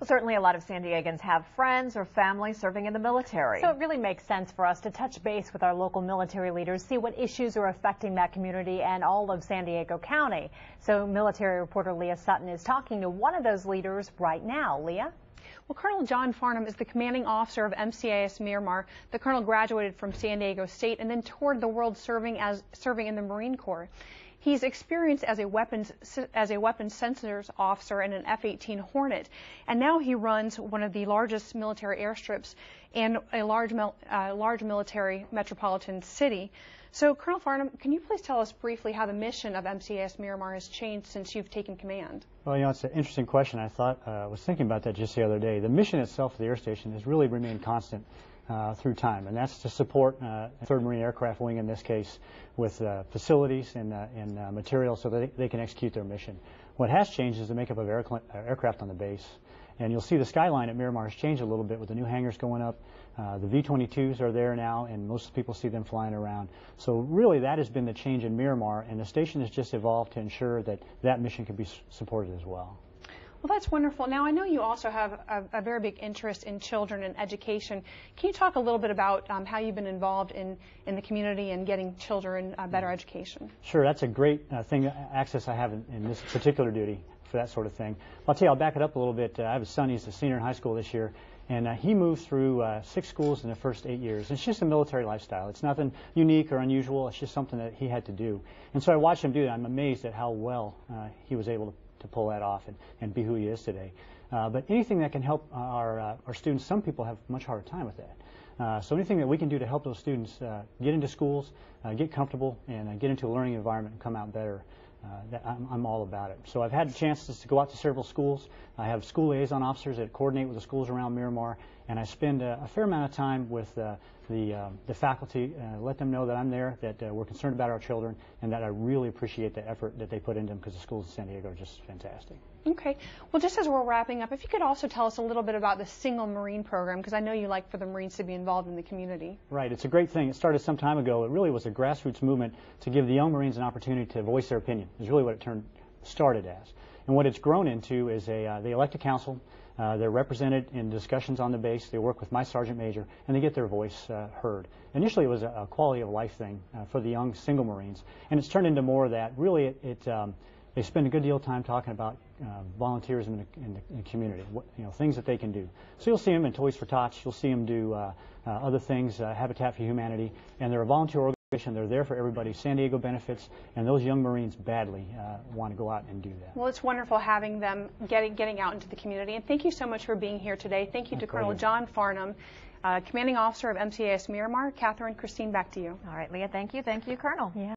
Well, certainly a lot of San Diegans have friends or family serving in the military. So it really makes sense for us to touch base with our local military leaders, see what issues are affecting that community and all of San Diego County. So military reporter Lea Sutton is talking to one of those leaders right now. Lea? Well, Colonel John Farnam is the commanding officer of MCAS Miramar. The colonel graduated from San Diego State and then toured the world serving in the Marine Corps. He's experienced as a weapons sensors officer in an F-18 Hornet, and now he runs one of the largest military airstrips in a large military metropolitan city. So, Colonel Farnam, can you please tell us briefly how the mission of MCAS Miramar has changed since you've taken command? Well, it's an interesting question. I was thinking about that just the other day. The mission itself of the air station has really remained constant through time, and that's to support 3rd Marine Aircraft Wing in this case with facilities and materials so that they can execute their mission. What has changed is the makeup of aircraft on the base, and you'll see the skyline at Miramar has changed a little bit with the new hangars going up. The V-22s are there now, and most people see them flying around. So really that has been the change in Miramar, and the station has just evolved to ensure that that mission can be supported as well. Well, that's wonderful. Now, I know you also have a very big interest in children and education. Can you talk a little bit about how you've been involved in the community and getting children better education? Sure, that's a great access I have in this particular duty for that sort of thing. I'll tell you, I'll back it up a little bit. I have a son, he's a senior in high school this year, and he moved through 6 schools in the first 8 years. It's just a military lifestyle. It's nothing unique or unusual. It's just something that he had to do. And so I watched him do that. I'm amazed at how well he was able to pull that off and be who he is today. But anything that can help our students, some people have much harder time with that. So anything that we can do to help those students get into schools, get comfortable, and get into a learning environment and come out better, I'm all about it. So I've had chances to go out to several schools. I have school liaison officers that coordinate with the schools around Miramar, and I spend a fair amount of time with the faculty, let them know that I'm there, that we're concerned about our children, and that I really appreciate the effort that they put into them because the schools in San Diego are just fantastic. Okay. Well, just as we're wrapping up, if you could also tell us a little bit about the Single Marine program, because I know you like for the Marines to be involved in the community. Right. It's a great thing. It started some time ago. It really was a grassroots movement to give the young Marines an opportunity to voice their opinion. Is really what it started as. And what it's grown into is they elect a council. They're represented in discussions on the base. They work with my sergeant major, and they get their voice heard. Initially, it was a quality of life thing for the young single Marines, and it's turned into more of that. Really, they spend a good deal of time talking about volunteerism in the community, things that they can do. So you'll see them in Toys for Tots. You'll see them do other things, Habitat for Humanity, and they're a volunteer organization. They're there for everybody. San Diego benefits, and those young Marines badly want to go out and do that. Well, it's wonderful having them getting out into the community, and thank you so much for being here today. Thank you to Colonel John Farnam, Commanding Officer of MCAS Miramar. Catherine, Christine, back to you. All right, Lea, thank you. Thank you, Colonel. Yeah.